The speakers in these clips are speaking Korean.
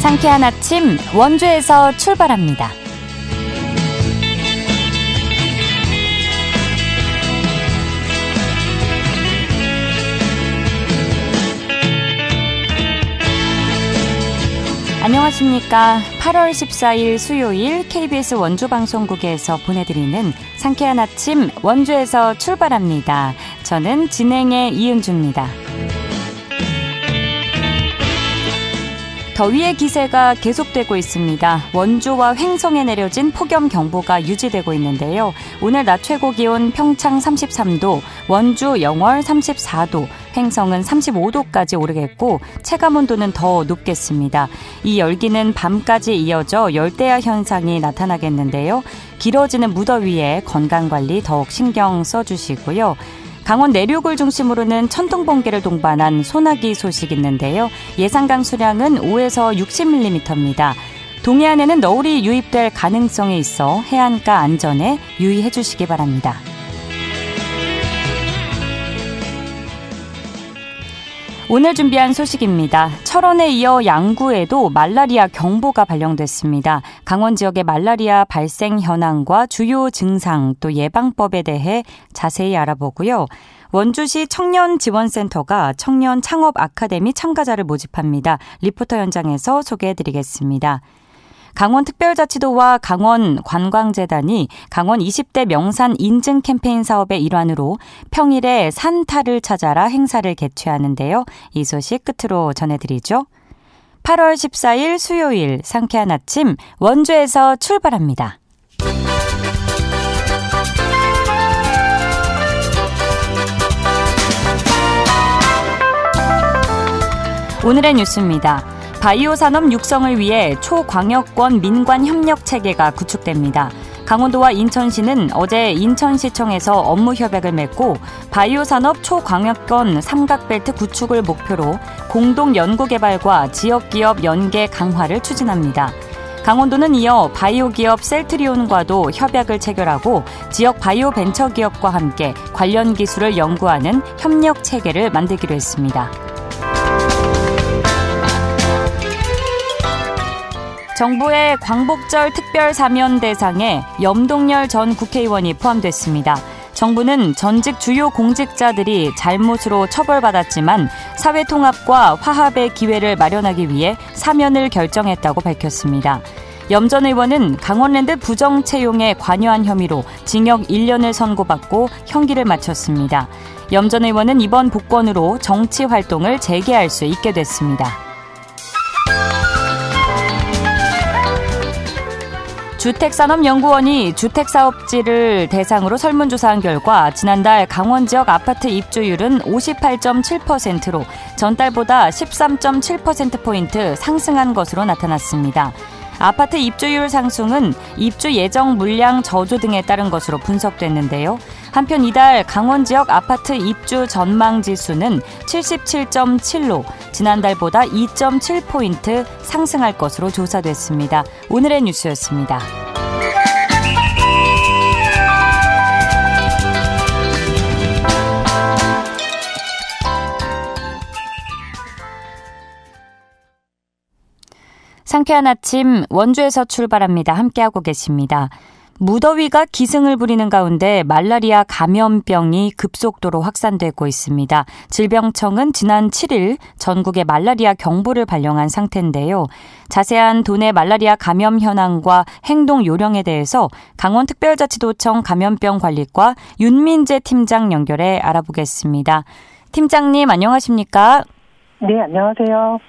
상쾌한 아침 원주에서 출발합니다. 안녕하십니까. 8월 14일 수요일 KBS 원주방송국에서 보내드리는 상쾌한 아침 원주에서 출발합니다. 저는 진행의 이은주입니다. 더위의 기세가 계속되고 있습니다. 원주와 횡성에 내려진 폭염경보가 유지되고 있는데요. 오늘 낮 최고 기온 평창 33도, 원주 영월 34도, 횡성은 35도까지 오르겠고 체감온도는 더 높겠습니다. 이 열기는 밤까지 이어져 열대야 현상이 나타나겠는데요. 길어지는 무더위에 건강관리 더욱 신경 써주시고요. 강원 내륙을 중심으로는 천둥번개를 동반한 소나기 소식 있는데요. 예상 강수량은 5에서 60mm입니다. 동해안에는 너울이 유입될 가능성이 있어 해안가 안전에 유의해 주시기 바랍니다. 오늘 준비한 소식입니다. 철원에 이어 양구에도 말라리아 경보가 발령됐습니다. 강원 지역의 말라리아 발생 현황과 주요 증상 또 예방법에 대해 자세히 알아보고요. 원주시 청년지원센터가 청년 창업 아카데미 참가자를 모집합니다. 리포터 현장에서 소개해드리겠습니다. 강원특별자치도와 강원관광재단이 강원 20대 명산 인증 캠페인 사업의 일환으로 평일에 산타를 찾아라 행사를 개최하는데요. 이 소식 끝으로 전해드리죠. 8월 14일 수요일 상쾌한 아침 원주에서 출발합니다. 오늘의 뉴스입니다. 바이오 산업 육성을 위해 초광역권 민관 협력 체계가 구축됩니다. 강원도와 인천시는 어제 인천시청에서 업무 협약을 맺고 바이오 산업 초광역권 삼각벨트 구축을 목표로 공동 연구 개발과 지역 기업 연계 강화를 추진합니다. 강원도는 이어 바이오 기업 셀트리온과도 협약을 체결하고 지역 바이오 벤처 기업과 함께 관련 기술을 연구하는 협력 체계를 만들기로 했습니다. 정부의 광복절 특별사면 대상에 염동열 전 국회의원이 포함됐습니다. 정부는 전직 주요 공직자들이 잘못으로 처벌받았지만 사회통합과 화합의 기회를 마련하기 위해 사면을 결정했다고 밝혔습니다. 염 전 의원은 강원랜드 부정 채용에 관여한 혐의로 징역 1년을 선고받고 형기를 마쳤습니다. 염 전 의원은 이번 복권으로 정치 활동을 재개할 수 있게 됐습니다. 주택산업연구원이 주택사업지를 대상으로 설문조사한 결과 지난달 강원 지역 아파트 입주율은 58.7%로 전달보다 13.7%포인트 상승한 것으로 나타났습니다. 아파트 입주율 상승은 입주 예정 물량 저조 등에 따른 것으로 분석됐는데요. 한편 이달 강원 지역 아파트 입주 전망 지수는 77.7로 지난달보다 2.7포인트 상승할 것으로 조사됐습니다. 오늘의 뉴스였습니다. 상쾌한 아침 원주에서 출발합니다. 함께하고 계십니다. 무더위가 기승을 부리는 가운데 말라리아 감염병이 급속도로 확산되고 있습니다. 질병청은 지난 7일 전국에 말라리아 경보를 발령한 상태인데요. 자세한 도내 말라리아 감염 현황과 행동 요령에 대해서 강원특별자치도청 감염병관리과 윤민재 팀장 연결해 알아보겠습니다. 팀장님 안녕하십니까? 네, 안녕하세요.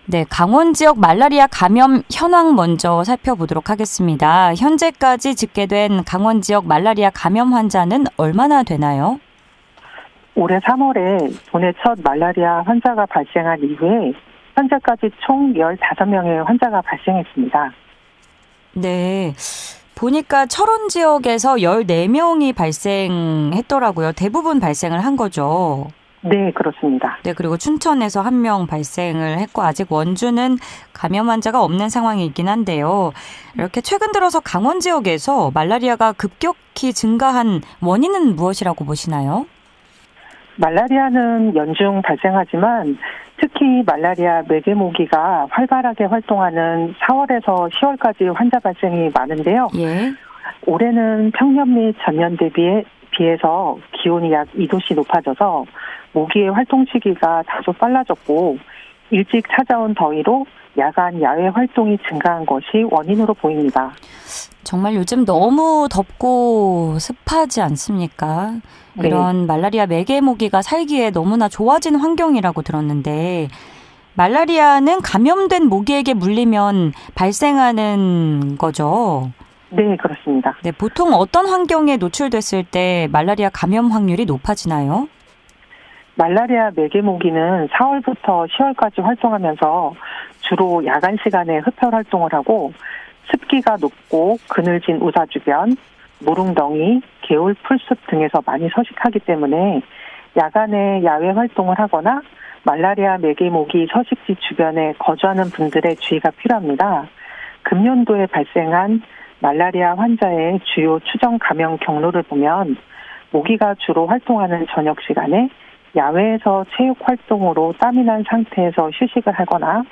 네, 강원 지역 말라리아 감염 현황 먼저 살펴보도록 하겠습니다. 현재까지 집계된 강원 지역 말라리아 감염 환자는 얼마나 되나요? 올해 3월에 도내 첫 말라리아 환자가 발생한 이후에 현재까지 총 15명의 환자가 발생했습니다. 네, 보니까 철원 지역에서 14명이 발생했더라고요. 대부분 발생을 한 거죠. 네, 그렇습니다. 네, 그리고 춘천에서 1명 발생을 했고 아직 원주는 감염 환자가 없는 상황이긴 한데요. 이렇게 최근 들어서 강원 지역에서 말라리아가 급격히 증가한 원인은 무엇이라고 보시나요? 말라리아는 연중 발생하지만 특히 말라리아 매개모기가 활발하게 활동하는 4월에서 10월까지 환자 발생이 많은데요. 예. 올해는 평년 및 전년 비해서 기온이 약 2도씩 높아져서 모기의 활동 시기가 다소 빨라졌고 일찍 찾아온 더위로 야간 야외 활동이 증가한 것이 원인으로 보입니다. 정말 요즘 너무 덥고 습하지 않습니까? 네. 이런 말라리아 매개모기가 살기에 너무나 좋아진 환경이라고 들었는데 말라리아는 감염된 모기에게 물리면 발생하는 거죠? 네, 그렇습니다. 네, 보통 어떤 환경에 노출됐을 때 말라리아 감염 확률이 높아지나요? 말라리아 매개모기는 4월부터 10월까지 활동하면서 주로 야간 시간에 흡혈 활동을 하고 습기가 높고 그늘진 우사 주변, 모릉덩이, 개울 풀숲 등에서 많이 서식하기 때문에 야간에 야외 활동을 하거나 말라리아 매개모기 서식지 주변에 거주하는 분들의 주의가 필요합니다. 금년도에 발생한 말라리아 환자의 주요 추정 감염 경로를 보면 모기가 주로 활동하는 저녁 시간에 야외에서 체육 활동으로 땀이 난 상태에서 휴식을 하거나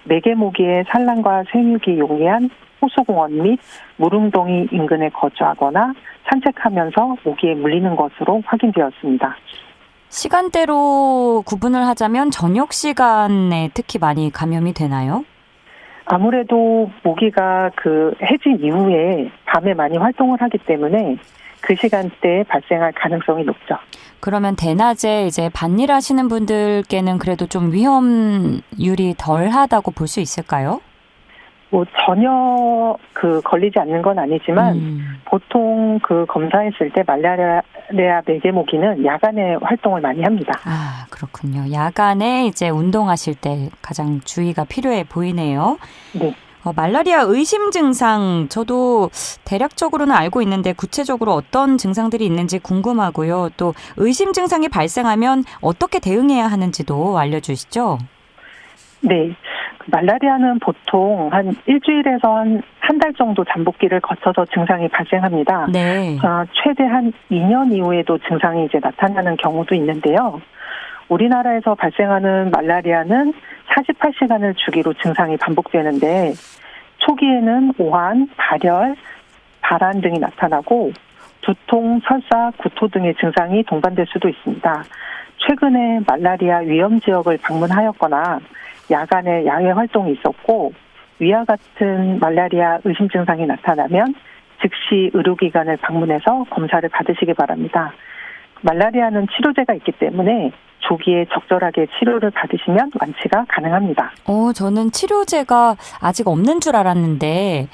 매개모기의 산란과 생육이 용이한 호수공원 및 무릉동이 인근에 거주하거나 산책하면서 모기에 물리는 것으로 확인되었습니다. 시간대로 구분을 하자면 저녁 시간에 특히 많이 감염이 되나요? 아무래도 모기가 해진 이후에 밤에 많이 활동을 하기 때문에 그 시간대에 발생할 가능성이 높죠. 그러면 대낮에 이제 밭일 하시는 분들께는 그래도 좀 위험률이 덜하다고 볼 수 있을까요? 전혀 걸리지 않는 건 아니지만 보통 검사했을 때 말라리아 매개모기는 야간에 활동을 많이 합니다. 아, 그렇군요. 야간에 이제 운동하실 때 가장 주의가 필요해 보이네요. 네. 말라리아 의심 증상 저도 대략적으로는 알고 있는데 구체적으로 어떤 증상들이 있는지 궁금하고요. 또 의심 증상이 발생하면 어떻게 대응해야 하는지도 알려주시죠. 네. 말라리아는 보통 한 일주일에서 한 달 정도 잠복기를 거쳐서 증상이 발생합니다. 네. 최대 한 2년 이후에도 증상이 이제 나타나는 경우도 있는데요. 우리나라에서 발생하는 말라리아는 48시간을 주기로 증상이 반복되는데 초기에는 오한, 발열, 발한 등이 나타나고 두통, 설사, 구토 등의 증상이 동반될 수도 있습니다. 최근에 말라리아 위험 지역을 방문하였거나 야간에 야외 활동이 있었고 위와 같은 말라리아 의심 증상이 나타나면 즉시 의료기관을 방문해서 검사를 받으시기 바랍니다. 말라리아는 치료제가 있기 때문에 조기에 적절하게 치료를 받으시면 완치가 가능합니다. 저는 치료제가 아직 없는 줄 알았는데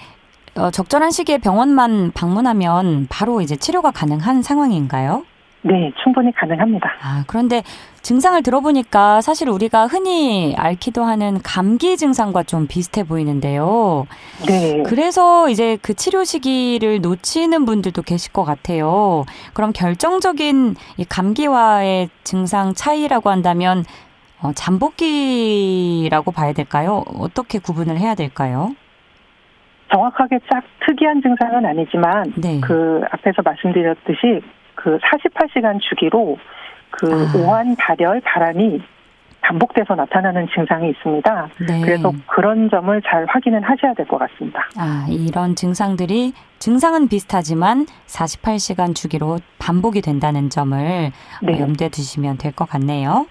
적절한 시기에 병원만 방문하면 바로 이제 치료가 가능한 상황인가요? 네, 충분히 가능합니다. 그런데 증상을 들어보니까 사실 우리가 흔히 앓기도 하는 감기 증상과 좀 비슷해 보이는데요. 네. 그래서 이제 그 치료 시기를 놓치는 분들도 계실 것 같아요. 그럼 결정적인 이 감기와의 증상 차이라고 한다면 잠복기라고 봐야 될까요? 어떻게 구분을 해야 될까요? 정확하게 딱 특이한 증상은 아니지만 네. 앞에서 말씀드렸듯이 48시간 주기로 오한, 발열, 발한이 반복돼서 나타나는 증상이 있습니다. 네. 그래서 그런 점을 잘 확인을 하셔야 될 것 같습니다. 이런 증상은 비슷하지만 48시간 주기로 반복이 된다는 점을 네. 염두에 두시면 될 것 같네요.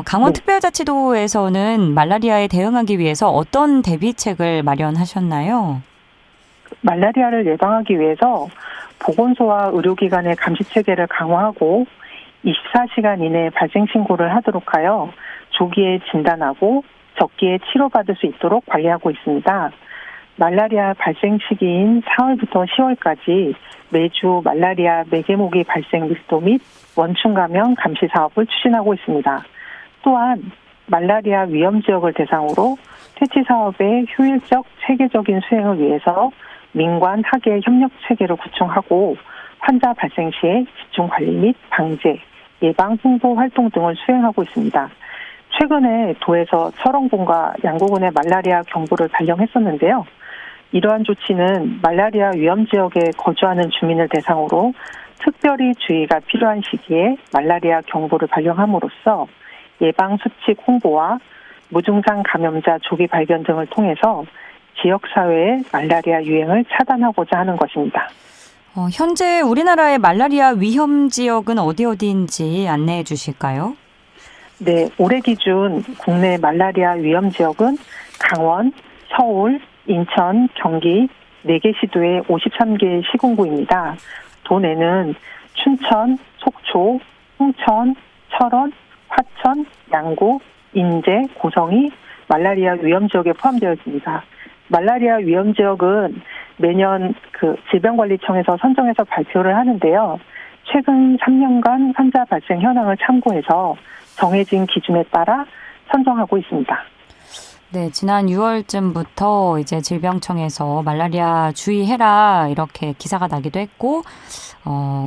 강원특별자치도에서는 말라리아에 대응하기 위해서 어떤 대비책을 마련하셨나요? 말라리아를 예방하기 위해서 보건소와 의료기관의 감시체계를 강화하고 24시간 이내에 발생 신고를 하도록 하여 조기에 진단하고 적기에 치료받을 수 있도록 관리하고 있습니다. 말라리아 발생 시기인 4월부터 10월까지 매주 말라리아 매개모기 발생 밀도 및 원충 감염 감시 사업을 추진하고 있습니다. 또한 말라리아 위험 지역을 대상으로 퇴치 사업의 효율적 체계적인 수행을 위해서 민관 학예 협력 체계를 구축하고 환자 발생 시에 집중 관리 및 방제, 예방 홍보 활동 등을 수행하고 있습니다. 최근에 도에서 철원군과 양구군의 말라리아 경보를 발령했었는데요. 이러한 조치는 말라리아 위험 지역에 거주하는 주민을 대상으로 특별히 주의가 필요한 시기에 말라리아 경보를 발령함으로써 예방 수칙 홍보와 무증상 감염자 조기 발견 등을 통해서 지역사회의 말라리아 유행을 차단하고자 하는 것입니다. 현재 우리나라의 말라리아 위험 지역은 어디인지 안내해 주실까요? 네, 올해 기준 국내 말라리아 위험 지역은 강원, 서울, 인천, 경기 4개 시도의 53개 시군구입니다. 도내는 춘천, 속초, 홍천, 철원, 화천, 양구, 인제, 고성이 말라리아 위험 지역에 포함되어 있습니다. 말라리아 위험 지역은 매년 질병관리청에서 선정해서 발표를 하는데요. 최근 3년간 환자 발생 현황을 참고해서 정해진 기준에 따라 선정하고 있습니다. 네, 지난 6월쯤부터 이제 질병청에서 말라리아 주의해라 이렇게 기사가 나기도 했고,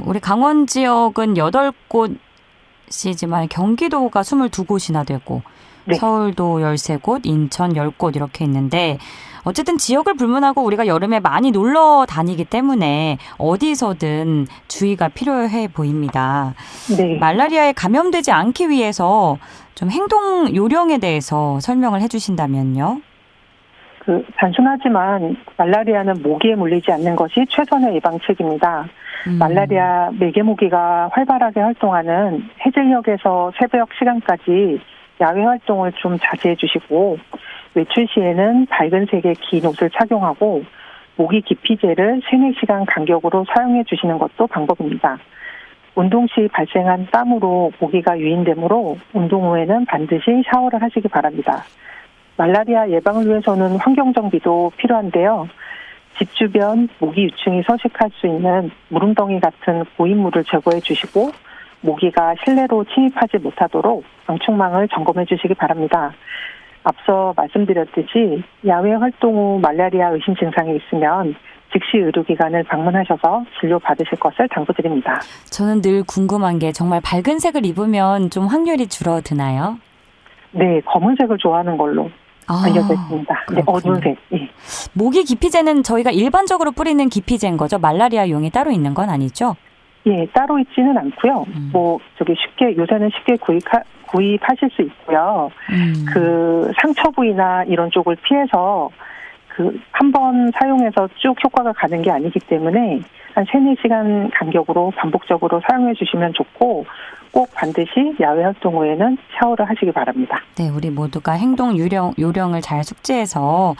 우리 강원 지역은 8곳이지만 경기도가 22곳이나 되고, 네. 서울도 13곳, 인천 10곳 이렇게 있는데, 어쨌든 지역을 불문하고 우리가 여름에 많이 놀러 다니기 때문에 어디서든 주의가 필요해 보입니다. 네. 말라리아에 감염되지 않기 위해서 좀 행동 요령에 대해서 설명을 해주신다면요. 단순하지만 말라리아는 모기에 물리지 않는 것이 최선의 예방책입니다. 말라리아 매개 모기가 활발하게 활동하는 해질녘에서 새벽 시간까지 야외 활동을 좀 자제해 주시고, 외출 시에는 밝은 색의 긴 옷을 착용하고 모기 기피제를 3-4시간 간격으로 사용해 주시는 것도 방법입니다. 운동 시 발생한 땀으로 모기가 유인되므로 운동 후에는 반드시 샤워를 하시기 바랍니다. 말라리아 예방을 위해서는 환경정비도 필요한데요. 집 주변 모기 유충이 서식할 수 있는 무릉덩이 같은 고인물을 제거해 주시고, 모기가 실내로 침입하지 못하도록 방충망을 점검해 주시기 바랍니다. 앞서 말씀드렸듯이 야외 활동 후 말라리아 의심 증상이 있으면 즉시 의료기관을 방문하셔서 진료 받으실 것을 당부드립니다. 저는 늘 궁금한 게 정말 밝은 색을 입으면 좀 확률이 줄어드나요? 네, 검은색을 좋아하는 걸로 알려져 있습니다. 네, 어두운 색. 예. 모기 기피제는 저희가 일반적으로 뿌리는 기피제인 거죠? 말라리아용이 따로 있는 건 아니죠? 예, 따로 있지는 않고요. 요새는 쉽게 구입하실 수 있고요. 상처 부위나 이런 쪽을 피해서 한 번 사용해서 쭉 효과가 가는 게 아니기 때문에 한 3-4시간 간격으로 반복적으로 사용해 주시면 좋고, 꼭 반드시 야외 활동 후에는 샤워를 하시기 바랍니다. 네, 우리 모두가 행동 요령을 잘 숙지해서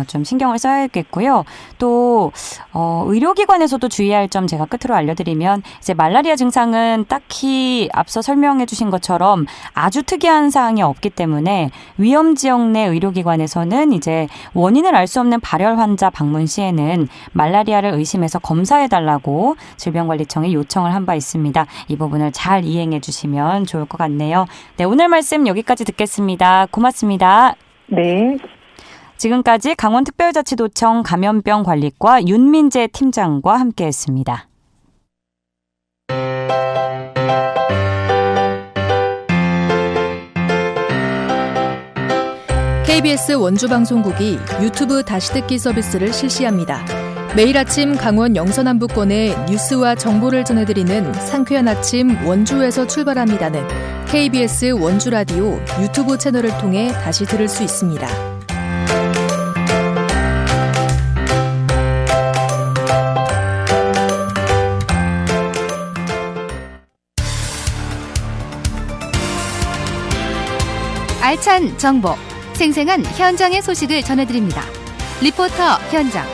좀 신경을 써야겠고요. 또 의료기관에서도 주의할 점 제가 끝으로 알려드리면, 이제 말라리아 증상은 딱히 앞서 설명해 주신 것처럼 아주 특이한 사항이 없기 때문에 위험 지역 내 의료기관에서는 이제 원인을 알 수 없는 발열 환자 방문 시에는 말라리아를 의심해서 검사해달라고 질병관리청에 요청을 한 바 있습니다. 이 부분을 잘 이행해 주시면 좋을 것 같네요. 네, 오늘 말씀 여기까지 듣겠습니다. 고맙습니다. 네. 지금까지 강원특별자치도청 감염병관리과 윤민재 팀장과 함께했습니다. KBS 원주방송국이 유튜브 다시 듣기 서비스를 실시합니다. 매일 아침 강원 영서남부권의 뉴스와 정보를 전해드리는 상쾌한 아침 원주에서 출발합니다는 KBS 원주라디오 유튜브 채널을 통해 다시 들을 수 있습니다. 알찬 정보, 생생한 현장의 소식을 전해드립니다. 리포터 현장.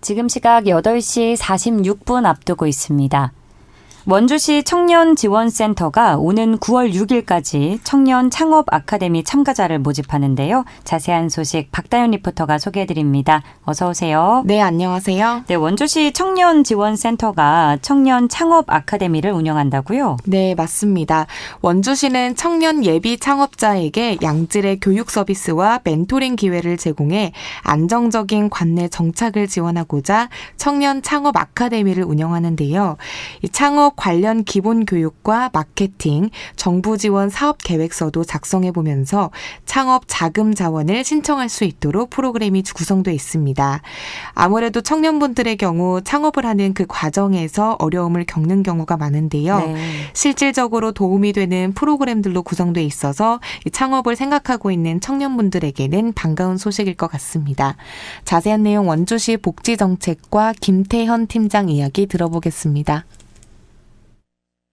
지금 시각 8시 46분 앞두고 있습니다. 원주시 청년지원센터가 오는 9월 6일까지 청년 창업 아카데미 참가자를 모집하는데요. 자세한 소식 박다윤 리포터가 소개해드립니다. 어서 오세요. 네, 안녕하세요. 네, 원주시 청년지원센터가 청년 창업 아카데미를 운영한다고요? 네, 맞습니다. 원주시는 청년 예비 창업자에게 양질의 교육 서비스와 멘토링 기회를 제공해 안정적인 관내 정착을 지원하고자 청년 창업 아카데미를 운영하는데요. 이 창업 창업 관련 기본 교육과 마케팅, 정부 지원 사업 계획서도 작성해 보면서 창업 자금 자원을 신청할 수 있도록 프로그램이 구성되어 있습니다. 아무래도 청년분들의 경우 창업을 하는 그 과정에서 어려움을 겪는 경우가 많은데요. 네. 실질적으로 도움이 되는 프로그램들로 구성되어 있어서 이 창업을 생각하고 있는 청년분들에게는 반가운 소식일 것 같습니다. 자세한 내용 원주시 복지정책과 김태현 팀장 이야기 들어보겠습니다.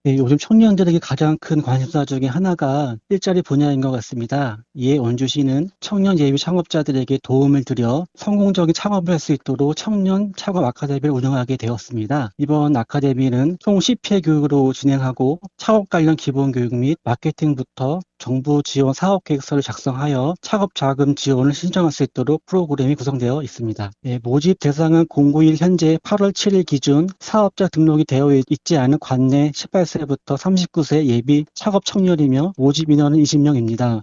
네, 요즘 청년들에게 가장 큰 관심사 중에 하나가 일자리 분야인 것 같습니다. 이에 원주시는 청년 예비 창업자들에게 도움을 드려 성공적인 창업을 할 수 있도록 청년 창업 아카데미를 운영하게 되었습니다. 이번 아카데미는 총 10회 교육으로 진행하고 창업 관련 기본 교육 및 마케팅부터 정부 지원 사업 계획서를 작성하여 창업 자금 지원을 신청할 수 있도록 프로그램이 구성되어 있습니다. 네, 모집 대상은 공고일 현재 8월 7일 기준 사업자 등록이 되어 있지 않은 관내 18세부터 39세 예비 창업 청년이며 모집 인원은 20명입니다.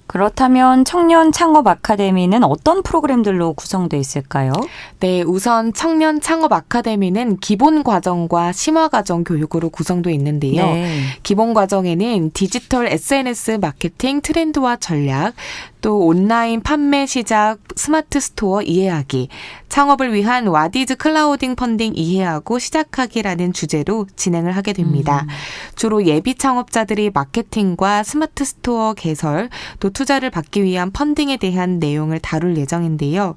그렇다면 청년 창업 아카데미는 어떤 프로그램들로 구성되어 있을까요? 네, 우선 청년 창업 아카데미는 기본 과정과 심화 과정 교육으로 구성되어 있는데요. 네. 기본 과정에는 디지털 SNS 마케팅 트렌드와 전략, 또 온라인 판매 시작 스마트 스토어 이해하기, 창업을 위한 와디즈 클라우딩 펀딩 이해하고 시작하기라는 주제로 진행을 하게 됩니다. 주로 예비 창업자들이 마케팅과 스마트 스토어 개설, 또 투자를 받기 위한 펀딩에 대한 내용을 다룰 예정인데요.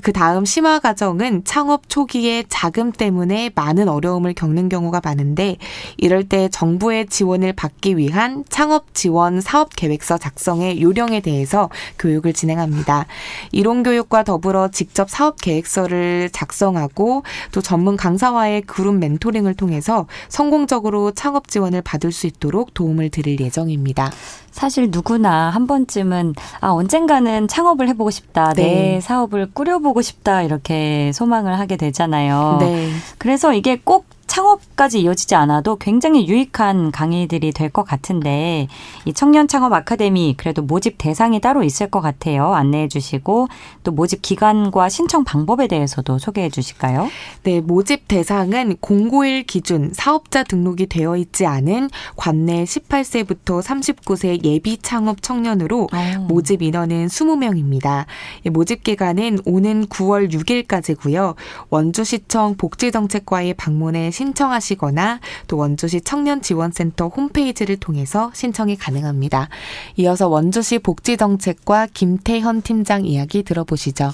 그 다음 심화 과정은 창업 초기에 자금 때문에 많은 어려움을 겪는 경우가 많은데 이럴 때 정부의 지원을 받기 위한 창업 지원 사업 계획서 작성의 요령에 대해서 교육을 진행합니다. 이론 교육과 더불어 직접 사업 계획서를 작성하고 또 전문 강사와의 그룹 멘토링을 통해서 성공적으로 창업 지원을 받을 수 있도록 도움을 드릴 예정입니다. 사실 누구나 한 번쯤은 언젠가는 창업을 해보고 싶다. 네. 내 사업을 꾸려보고 싶다. 이렇게 소망을 하게 되잖아요. 네. 그래서 이게 꼭 창업까지 이어지지 않아도 굉장히 유익한 강의들이 될 것 같은데 이 청년 창업 아카데미 그래도 모집 대상이 따로 있을 것 같아요. 안내해 주시고 또 모집 기간과 신청 방법에 대해서도 소개해 주실까요? 네, 모집 대상은 공고일 기준 사업자 등록이 되어 있지 않은 관내 18세부터 39세 예비 창업 청년으로 모집 인원은 20명입니다. 모집 기간은 오는 9월 6일까지고요. 원주시청 복지정책과에 방문해 신청하시거나 또 원주시 청년지원센터 홈페이지를 통해서 신청이 가능합니다. 이어서 원주시 복지정책과 김태현 팀장 이야기 들어보시죠.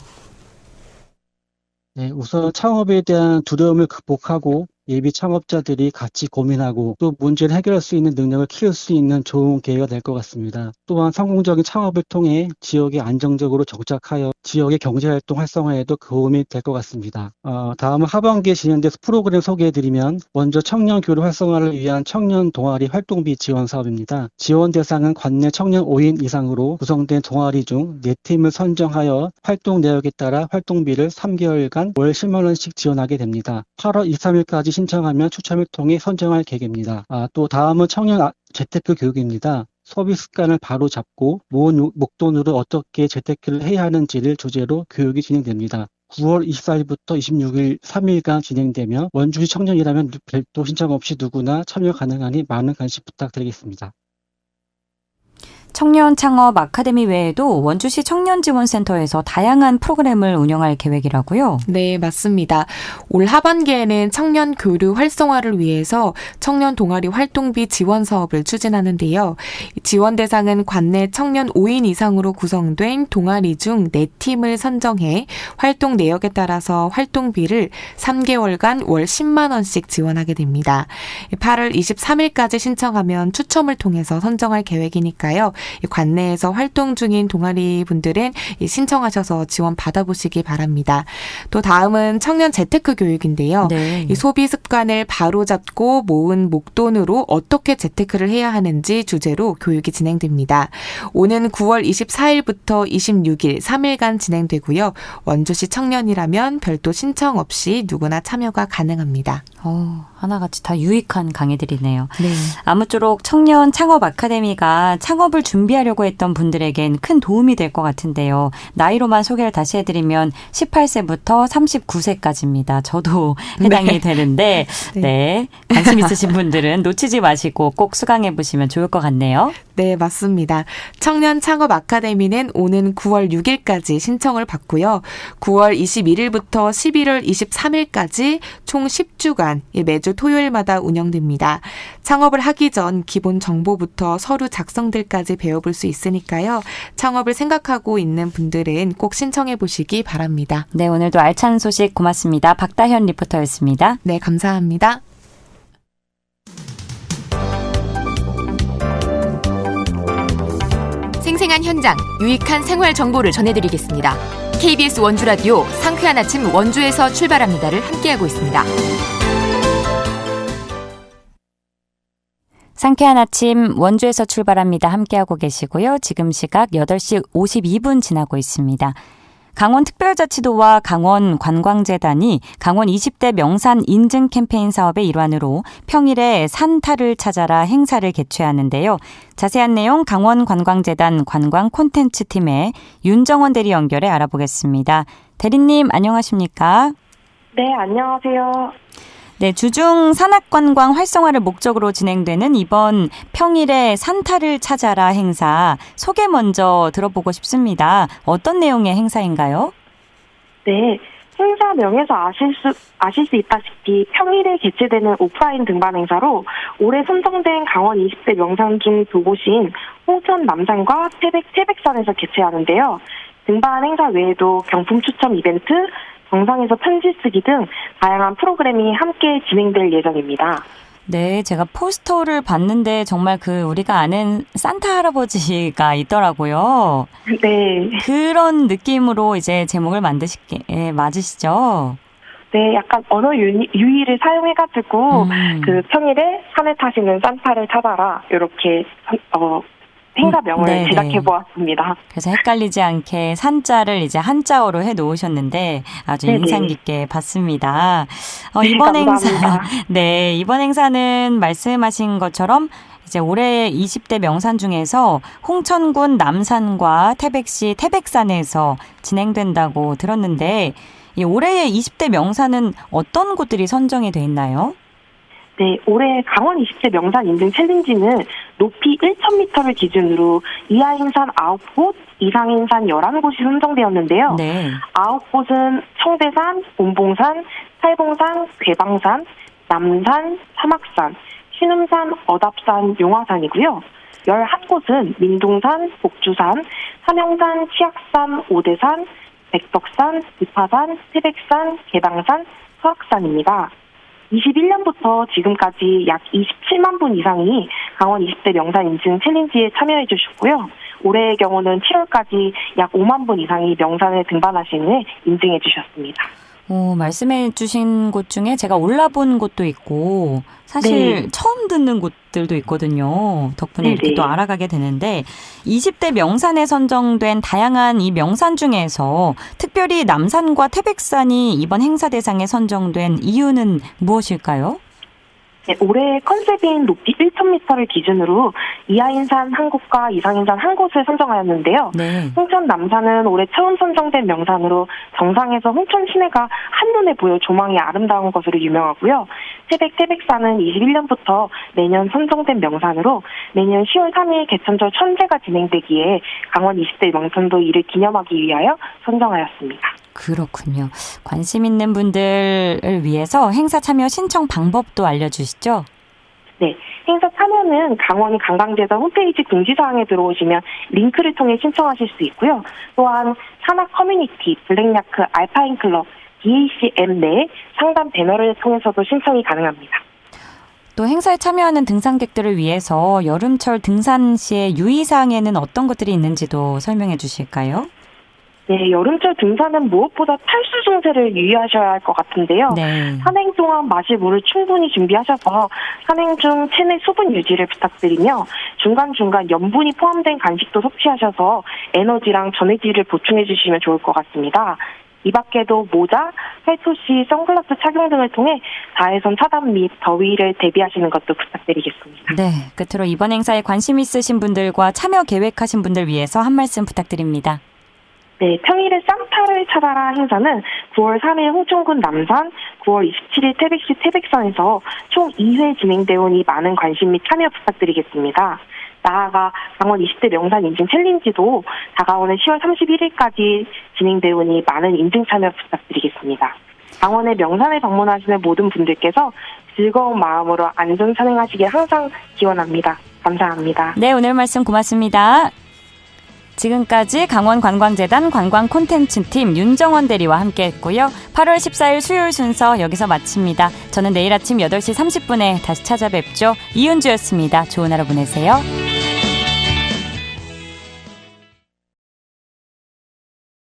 네, 우선 창업에 대한 두려움을 극복하고 예비 창업자들이 같이 고민하고 또 문제를 해결할 수 있는 능력을 키울 수 있는 좋은 기회가 될 것 같습니다. 또한 성공적인 창업을 통해 지역에 안정적으로 정착하여 지역의 경제활동 활성화에도 도움이 될 것 같습니다. 다음은 하반기에 진행돼서 프로그램 소개해드리면 먼저 청년 교류 활성화를 위한 청년 동아리 활동비 지원 사업입니다. 지원 대상은 관내 청년 5인 이상으로 구성된 동아리 중 4팀을 선정하여 활동 내역에 따라 활동비를 3개월간 월 10만 원씩 지원하게 됩니다. 8월 23일까지 신청하면 추첨을 통해 선정할 계획입니다. 또 다음은 청년 재테크 교육입니다. 소비 습관을 바로 잡고 모은 목돈으로 어떻게 재테크를 해야 하는지를 주제로 교육이 진행됩니다. 9월 24일부터 26일 3일간 진행되며 원주시 청년이라면 별도 신청 없이 누구나 참여 가능하니 많은 관심 부탁드리겠습니다. 청년 창업 아카데미 외에도 원주시 청년지원센터에서 다양한 프로그램을 운영할 계획이라고요? 네, 맞습니다. 올 하반기에는 청년 교류 활성화를 위해서 청년 동아리 활동비 지원 사업을 추진하는데요. 지원 대상은 관내 청년 5인 이상으로 구성된 동아리 중 4팀을 선정해 활동 내역에 따라서 활동비를 3개월간 월 10만 원씩 지원하게 됩니다. 8월 23일까지 신청하면 추첨을 통해서 선정할 계획이니까요. 관내에서 활동 중인 동아리 분들은 신청하셔서 지원 받아보시기 바랍니다. 또 다음은 청년 재테크 교육인데요. 네. 이 소비 습관을 바로잡고 모은 목돈으로 어떻게 재테크를 해야 하는지 주제로 교육이 진행됩니다. 오는 9월 24일부터 26일 3일간 진행되고요. 원주시 청년이라면 별도 신청 없이 누구나 참여가 가능합니다. 하나같이 다 유익한 강의들이네요. 네. 아무쪼록 청년 창업 아카데미가 창업을 준비하려고 했던 분들에겐 큰 도움이 될 것 같은데요. 나이로만 소개를 다시 해드리면 18세부터 39세까지입니다. 저도 해당이 되는데 네. 관심 있으신 분들은 놓치지 마시고 꼭 수강해 보시면 좋을 것 같네요. 네, 맞습니다. 청년 창업 아카데미는 오는 9월 6일까지 신청을 받고요. 9월 21일부터 11월 23일까지 총 10주간 매주 토요일마다 운영됩니다. 창업을 하기 전 기본 정보부터 서류 작성들까지 배워볼 수 있으니까요. 창업을 생각하고 있는 분들은 꼭 신청해 보시기 바랍니다. 네, 오늘도 알찬 소식 고맙습니다. 박다현 리포터였습니다. 네, 감사합니다. 생생한 현장, 유익한 생활 정보를 전해드리겠습니다. KBS 원주라디오 상쾌한 아침 원주에서 출발합니다를 함께하고 있습니다. 상쾌한 아침 원주에서 출발합니다. 함께하고 계시고요. 지금 시각 8시 52분 지나고 있습니다. 강원특별자치도와 강원관광재단이 강원 20대 명산 인증 캠페인 사업의 일환으로 평일에 산타를 찾아라 행사를 개최하는데요. 자세한 내용 강원관광재단 관광 콘텐츠팀의 윤정원 대리 연결해 알아보겠습니다. 대리님 안녕하십니까? 네, 안녕하세요. 네, 주중 산악관광 활성화를 목적으로 진행되는 이번 평일에 산타를 찾아라 행사 소개 먼저 들어보고 싶습니다. 어떤 내용의 행사인가요? 네, 행사 명에서 아실 수 있다시피 평일에 개최되는 오프라인 등반 행사로 올해 선정된 강원 20대 명산 중 두 곳인 홍천 남산과 태백산에서 개최하는데요. 등반 행사 외에도 경품 추첨 이벤트, 정상에서 편지 쓰기 등 다양한 프로그램이 함께 진행될 예정입니다. 네, 제가 포스터를 봤는데 정말 우리가 아는 산타 할아버지가 있더라고요. 네. 그런 느낌으로 이제 제목을 만드시게 맞으시죠? 네, 약간 언어 유희를 사용해가지고 평일에 산에 타시는 산타를 찾아라 이렇게 행사명을 제작해보았습니다. 그래서 헷갈리지 않게 산자를 이제 한자어로 해놓으셨는데 아주 네네. 인상 깊게 봤습니다. 네, 이번 감사합니다. 이번 행사는 말씀하신 것처럼 이제 올해 20대 명산 중에서 홍천군 남산과 태백시 태백산에서 진행된다고 들었는데 이 올해의 20대 명산은 어떤 곳들이 선정이 돼 있나요? 네, 올해 강원 20대 명산 인증 챌린지는 높이 1,000m를 기준으로 이하인산 9곳, 이상인산 11곳이 선정되었는데요. 네. 9곳은 청대산, 본봉산, 살봉산, 괴방산, 남산, 사막산, 신음산, 어답산, 용화산이고요. 11곳은 민둥산, 복주산, 삼형산, 치악산, 오대산, 백덕산, 이파산, 태백산, 개방산, 서악산입니다. 21년부터 지금까지 약 27만 분 이상이 강원 20대 명산 인증 챌린지에 참여해 주셨고요. 올해의 경우는 7월까지 약 5만 분 이상이 명산에 등반하신 후에 인증해 주셨습니다. 말씀해 주신 곳 중에 제가 올라본 곳도 있고 사실 처음 듣는 곳들도 있거든요. 덕분에 이렇게 또 알아가게 되는데 20대 명산에 선정된 다양한 이 명산 중에서 특별히 남산과 태백산이 이번 행사 대상에 선정된 이유는 무엇일까요? 네, 올해 컨셉인 높이 1,000m를 기준으로 이하인산 한 곳과 이상인산 한 곳을 선정하였는데요. 네. 홍천 남산은 올해 처음 선정된 명산으로 정상에서 홍천 시내가 한눈에 보여 조망이 아름다운 것으로 유명하고요. 태백산은 21년부터 매년 선정된 명산으로 매년 10월 3일 개천절 천제가 진행되기에 강원 20대 명산도 이를 기념하기 위하여 선정하였습니다. 그렇군요. 관심 있는 분들을 위해서 행사 참여 신청 방법도 알려주시죠? 네, 행사 참여는 강원 관광재단 홈페이지 공지사항에 들어오시면 링크를 통해 신청하실 수 있고요. 또한 산악 커뮤니티, 블랙야크, 알파인 클럽, DAC 앱 내 상담 배너를 통해서도 신청이 가능합니다. 또 행사에 참여하는 등산객들을 위해서 여름철 등산 시의 유의사항에는 어떤 것들이 있는지도 설명해 주실까요? 네, 여름철 등산은 무엇보다 탈수 증세를 유의하셔야 할 것 같은데요. 네. 산행 동안 마실 물을 충분히 준비하셔서 산행 중 체내 수분 유지를 부탁드리며 중간중간 염분이 포함된 간식도 섭취하셔서 에너지랑 전해질을 보충해 주시면 좋을 것 같습니다. 이 밖에도 모자, 팔토시, 선글라스 착용 등을 통해 자외선 차단 및 더위를 대비하시는 것도 부탁드리겠습니다. 네, 끝으로 이번 행사에 관심 있으신 분들과 참여 계획하신 분들 위해서 한 말씀 부탁드립니다. 네, 평일에 산타를 찾아라 행사는 9월 3일 홍천군 남산, 9월 27일 태백시 태백산에서 총 2회 진행되오니 많은 관심 및 참여 부탁드리겠습니다. 나아가 강원 20대 명산 인증 챌린지도 다가오는 10월 31일까지 진행되오니 많은 인증 참여 부탁드리겠습니다. 강원의 명산에 방문하시는 모든 분들께서 즐거운 마음으로 안전 산행하시길 항상 기원합니다. 감사합니다. 네, 오늘 말씀 고맙습니다. 지금까지 강원관광재단 관광콘텐츠팀 윤정원 대리와 함께했고요. 8월 14일 수요일 순서 여기서 마칩니다. 저는 내일 아침 8시 30분에 다시 찾아뵙죠. 이은주였습니다. 좋은 하루 보내세요.